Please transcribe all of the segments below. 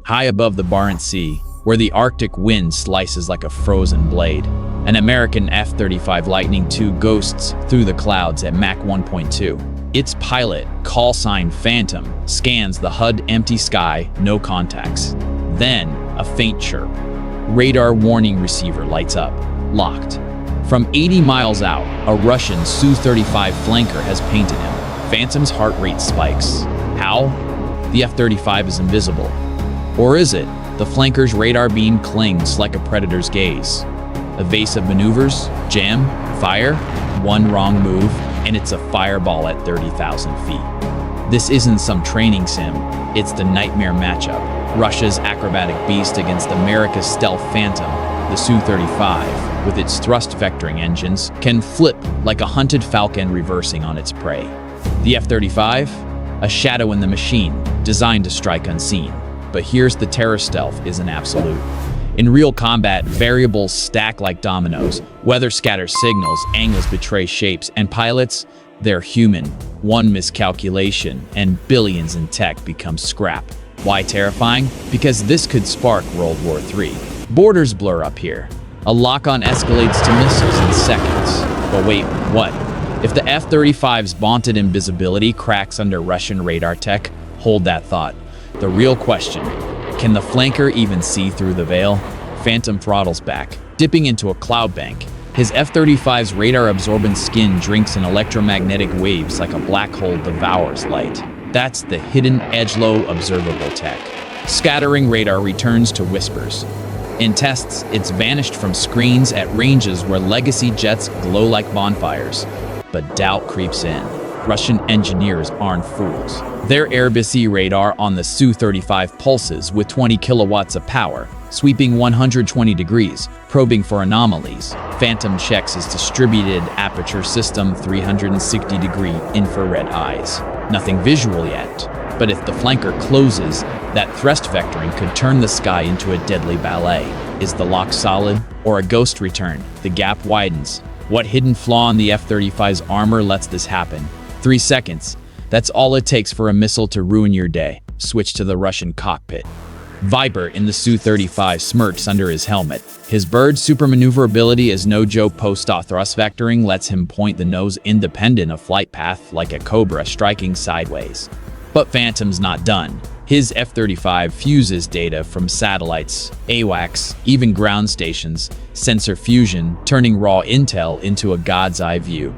High above the Barents Sea, where the Arctic wind slices like a frozen blade, an American F-35 Lightning II ghosts through the clouds at Mach 1.2. Its pilot, call sign Phantom, scans the HUD-empty sky, no contacts. Then, a faint chirp. Radar warning receiver lights up, locked. From 80 miles out, a Russian Su-35 flanker has painted him. Phantom's heart rate spikes. How? The F-35 is invisible. Or is it? The flanker's radar beam clings like a predator's gaze. Evasive maneuvers, jam, fire, one wrong move, and it's a fireball at 30,000 feet. This isn't some training sim, it's the nightmare matchup. Russia's acrobatic beast against America's stealth phantom, the Su-35, with its thrust vectoring engines, can flip like a hunted falcon reversing on its prey. The F-35? A shadow in the machine, designed to strike unseen. But here's the terror: stealth isn't absolute. In real combat, variables stack like dominoes. Weather scatters signals, angles betray shapes, and pilots, they're human. One miscalculation, and billions in tech become scrap. Why terrifying? Because this could spark World War III. Borders blur up here. A lock-on escalates to missiles in seconds. But wait, what? If the F-35's vaunted invisibility cracks under Russian radar tech, hold that thought. The real question, can the flanker even see through the veil? Phantom throttles back, dipping into a cloud bank. His F-35's radar-absorbent skin drinks in electromagnetic waves like a black hole devours light. That's the hidden edge-low observable tech. Scattering radar returns to whispers. In tests, it's vanished from screens at ranges where legacy jets glow like bonfires. But doubt creeps in. Russian engineers aren't fools. Their Airbus radar on the Su-35 pulses with 20 kilowatts of power, sweeping 120 degrees, probing for anomalies. Phantom checks his distributed aperture system 360-degree infrared eyes. Nothing visual yet, but if the flanker closes, that thrust vectoring could turn the sky into a deadly ballet. Is the lock solid, or a ghost return? The gap widens. What hidden flaw in the F-35's armor lets this happen? 3 seconds. That's all it takes for a missile to ruin your day. Switch to the Russian cockpit. Viper in the Su-35 smirks under his helmet. His bird's supermaneuverability is no joke. Post-op thrust vectoring lets him point the nose independent of flight path like a cobra striking sideways. But Phantom's not done. His F-35 fuses data from satellites, AWACS, even ground stations, sensor fusion, turning raw intel into a god's eye view.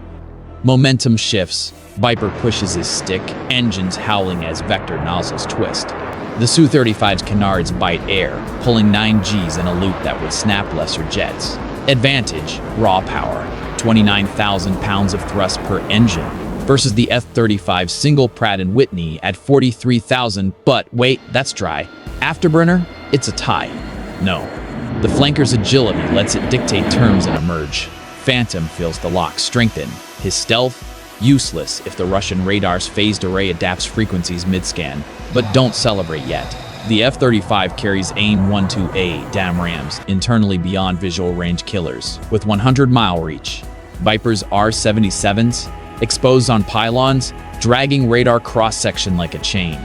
Momentum shifts. Viper pushes his stick, engines howling as vector nozzles twist. The Su-35's canards bite air, pulling 9 Gs in a loop that would snap lesser jets. Advantage, raw power, 29,000 pounds of thrust per engine, versus the F-35 single Pratt & Whitney at 43,000, but wait, that's dry. Afterburner? It's a tie. No. The flanker's agility lets it dictate terms and emerge. Phantom feels the lock strengthen. His stealth? Useless if the Russian radar's phased array adapts frequencies mid-scan. But don't celebrate yet. The F-35 carries AIM-12A DAM rams, internally beyond visual range killers, with 100-mile reach. Viper's R-77s, exposed on pylons, dragging radar cross-section like a chain.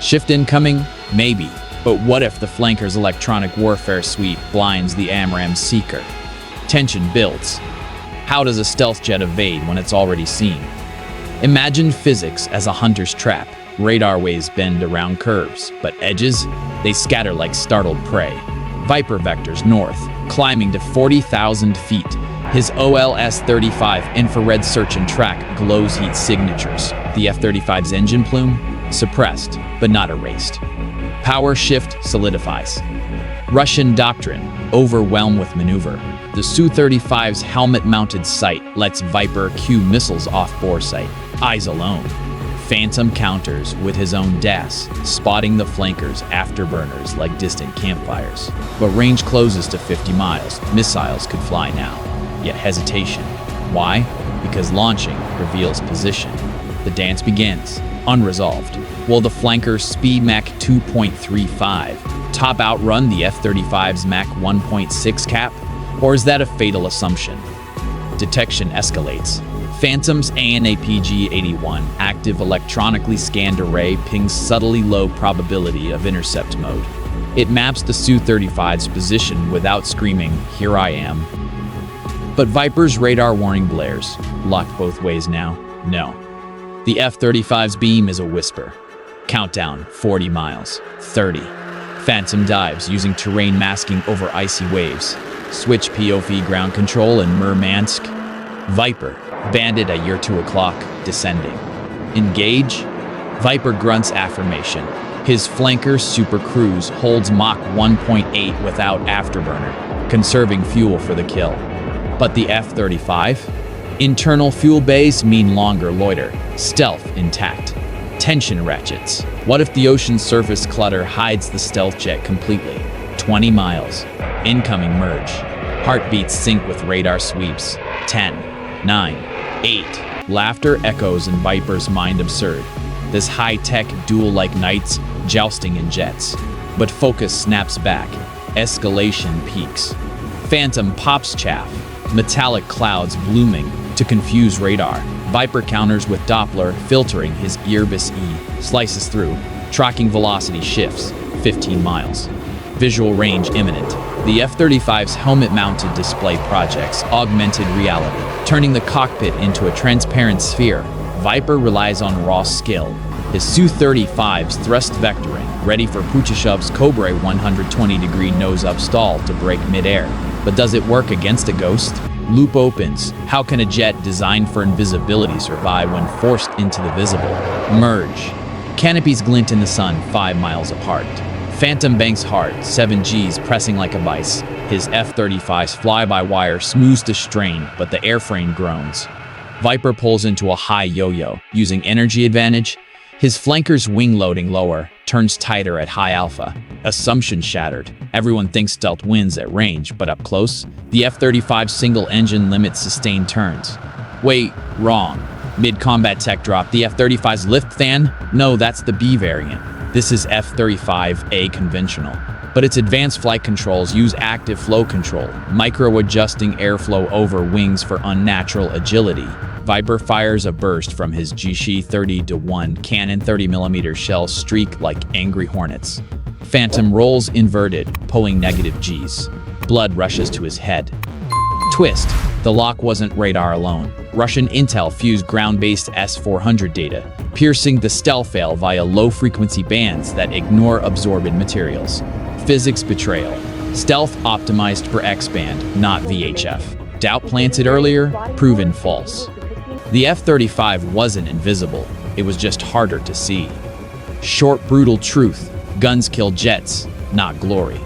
Shift incoming? Maybe. But what if the flanker's electronic warfare suite blinds the AMRAAM seeker? Tension builds. How does a stealth jet evade when it's already seen? Imagine physics as a hunter's trap. Radar waves bend around curves, but edges, they scatter like startled prey. Viper vectors north, climbing to 40,000 feet. His OLS-35 infrared search and track glows heat signatures. The F-35's engine plume? Suppressed, but not erased. Power shift solidifies. Russian doctrine, overwhelm with maneuver. The Su-35's helmet-mounted sight lets Viper cue missiles off bore sight. Eyes alone. Phantom counters with his own DAS, spotting the flankers' afterburners like distant campfires. But range closes to 50 miles. Missiles could fly now. Yet hesitation. Why? Because launching reveals position. The dance begins, unresolved. Will the flanker's speed Mach 2.35 top outrun the F-35's Mach 1.6 cap? Or is that a fatal assumption? Detection escalates. Phantom's ANAPG-81 active electronically scanned array pings subtly low probability of intercept mode. It maps the Su-35's position without screaming, "Here I am." But Viper's radar warning blares. Locked both ways now? No. The F-35's beam is a whisper. Countdown, 40 miles, 30. Phantom dives using terrain masking over icy waves. Switch POV ground control in Murmansk. Viper, bandit at year 2 o'clock, descending. Engage. Viper grunts affirmation. His flanker Super Cruise holds Mach 1.8 without afterburner, conserving fuel for the kill. But the F-35? Internal fuel bays mean longer loiter, stealth intact. Tension ratchets. What if the ocean surface clutter hides the stealth jet completely? 20 miles. Incoming merge. Heartbeats sync with radar sweeps. 10, 9, 8. Laughter echoes in Viper's mind absurd. This high-tech duel like knights jousting in jets. But focus snaps back. Escalation peaks. Phantom pops chaff. Metallic clouds blooming to confuse radar. Viper counters with Doppler, filtering his Erebus E, slices through. Tracking velocity shifts, 15 miles. Visual range imminent. The F-35's helmet-mounted display projects augmented reality, turning the cockpit into a transparent sphere. Viper relies on raw skill. His Su-35's thrust vectoring, ready for Puchashov's Cobra 120-degree nose-up stall to break midair. But does it work against a ghost? Loop opens. How can a jet designed for invisibility survive when forced into the visible? Merge. Canopies glint in the sun 5 miles apart. Phantom banks hard, 7 Gs pressing like a vice. His F-35's fly-by-wire smooths the strain, but the airframe groans. Viper pulls into a high yo-yo, using energy advantage. His flanker's wing loading lower, turns tighter at high alpha. Assumption shattered. Everyone thinks stealth wins at range, but up close, the F-35's single engine limits sustained turns. Wait, wrong. Mid-combat tech drop, the F-35's lift fan? No, that's the B variant. This is F-35A conventional. But its advanced flight controls use active flow control, micro-adjusting airflow over wings for unnatural agility. Viper fires a burst from his GC 30-1 cannon 30mm shell streak like angry hornets. Phantom rolls inverted, pulling negative Gs. Blood rushes to his head. Twist. The lock wasn't radar alone. Russian intel fused ground-based S-400 data, piercing the stealth veil via low-frequency bands that ignore absorbent materials. Physics betrayal. Stealth optimized for X-band, not VHF. Doubt planted earlier, proven false. The F-35 wasn't invisible, it was just harder to see. Short, brutal truth. Guns kill jets, not glory.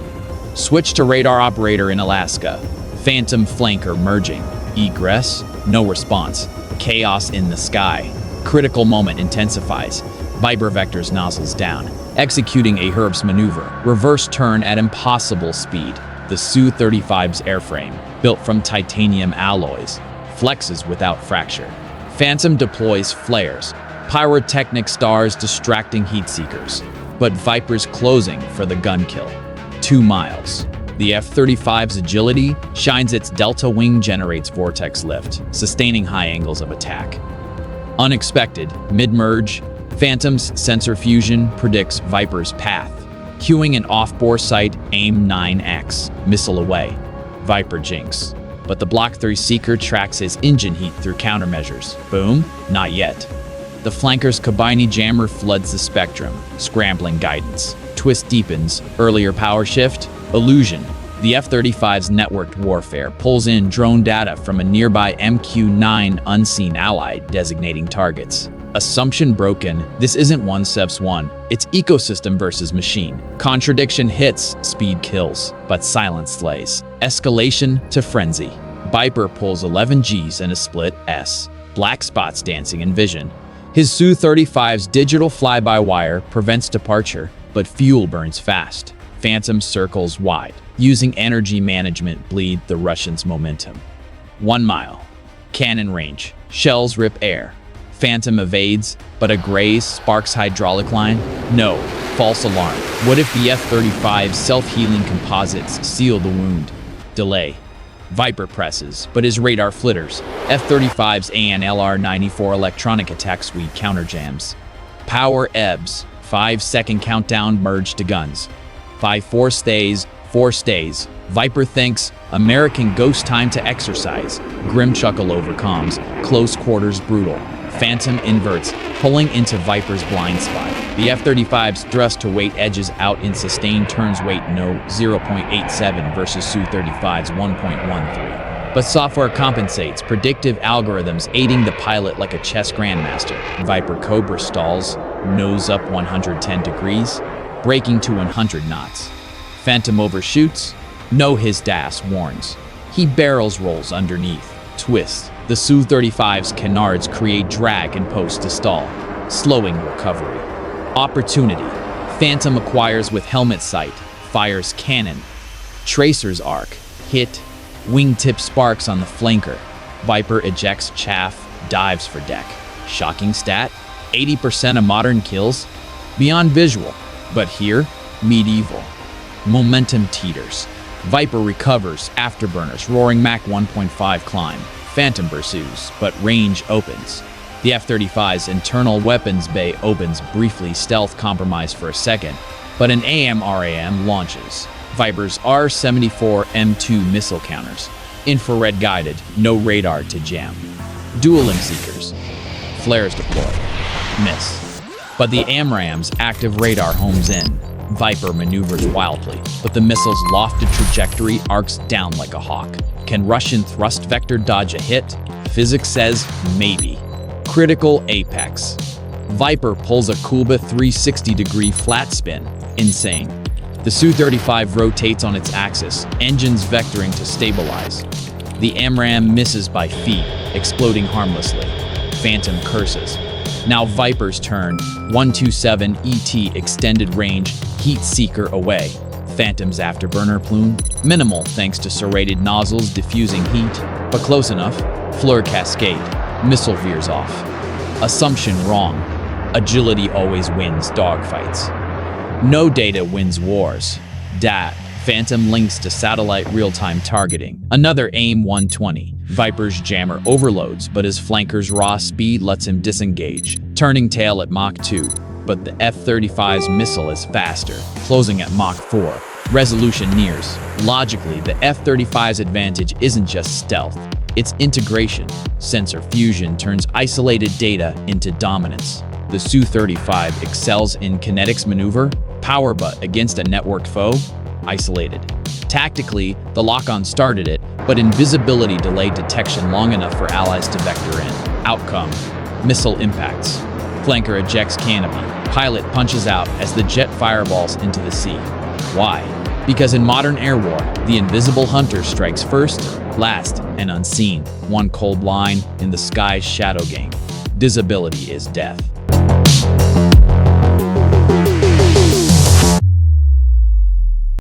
Switch to radar operator in Alaska. Phantom flanker merging. Egress, no response. Chaos in the sky. Critical moment intensifies. Viper vectors nozzles down, executing a Herbst maneuver. Reverse turn at impossible speed. The Su-35's airframe, built from titanium alloys, flexes without fracture. Phantom deploys flares. Pyrotechnic stars distracting heat seekers. But Viper's closing for the gun kill. 2 miles. The F-35's agility shines. Its delta wing generates vortex lift, sustaining high angles of attack. Unexpected, mid-merge, Phantom's sensor fusion predicts Viper's path. Cueing an off-bore sight, aim 9X, missile away. Viper jinx. But the Block 3 Seeker tracks his engine heat through countermeasures. Boom? Not yet. The flanker's Kabini jammer floods the spectrum, scrambling guidance. Twist deepens, earlier power shift, illusion. The F-35's networked warfare pulls in drone data from a nearby MQ-9 unseen ally designating targets. Assumption broken. This isn't one vs. one. It's ecosystem versus machine. Contradiction hits, speed kills, but silence slays. Escalation to frenzy. Viper pulls 11 Gs and a split S. Black spots dancing in vision. His Su-35's digital fly-by-wire prevents departure, but fuel burns fast. Phantom circles wide. Using energy management bleed the Russians' momentum. 1 mile. Cannon range. Shells rip air. Phantom evades, but a graze sparks hydraulic line? No. False alarm. What if the F-35's self-healing composites seal the wound? Delay. Viper presses, but his radar flitters. F-35's ANLR-94 electronic attack suite counterjams. Power ebbs. 5-second countdown merge to guns. By four stays. Viper thinks, American ghost time to exercise. Grim chuckle overcomes, close quarters brutal. Phantom inverts, pulling into Viper's blind spot. The F-35's thrust to weight edges out in sustained turns weight no 0.87 versus Su-35's 1.13. But software compensates, predictive algorithms aiding the pilot like a chess grandmaster. Viper Cobra stalls, nose up 110 degrees, braking to 100 knots. Phantom overshoots, no his DAS warns. He barrels rolls underneath, twist. The Su-35's canards create drag and post to stall, slowing recovery. Opportunity. Phantom acquires with helmet sight, fires cannon. Tracer's arc, hit. Wingtip sparks on the flanker. Viper ejects chaff, dives for deck. Shocking stat, 80% of modern kills. Beyond visual, but here, medieval. Momentum teeters. Viper recovers, afterburners, roaring Mach 1.5 climb. Phantom pursues, but range opens. The F-35's internal weapons bay opens briefly, stealth compromised for a second, but an AMRAM launches. Viper's R-74 M2 missile counters. Infrared guided, no radar to jam. Dueling seekers. Flares deploy. Miss. But the AMRAM's active radar homes in. Viper maneuvers wildly, but the missile's lofted trajectory arcs down like a hawk. Can Russian thrust vector dodge a hit? Physics says maybe. Critical apex. Viper pulls a Kuba 360-degree flat spin. Insane. The Su-35 rotates on its axis, engines vectoring to stabilize. The AMRAM misses by feet, exploding harmlessly. Phantom curses. Now Viper's turn. 127 ET extended range, heat seeker away. Phantom's afterburner plume, minimal thanks to serrated nozzles diffusing heat, but close enough. Fleur cascade, missile veers off. Assumption wrong. Agility always wins dogfights. No data wins wars. Dat. Phantom links to satellite real-time targeting. Another AIM-120. Viper's jammer overloads, but his flanker's raw speed lets him disengage, turning tail at Mach 2. But the F-35's missile is faster, closing at Mach 4. Resolution nears. Logically, the F-35's advantage isn't just stealth, it's integration. Sensor fusion turns isolated data into dominance. The Su-35 excels in kinetics maneuver, power butt against a networked foe, isolated. Tactically, the lock-on started it, but invisibility delayed detection long enough for allies to vector in. Outcome: missile impacts. Flanker ejects canopy. Pilot punches out as the jet fireballs into the sea. Why? Because in modern air war, the invisible hunter strikes first, last, and unseen. One cold line in the sky's shadow game. Visibility is death.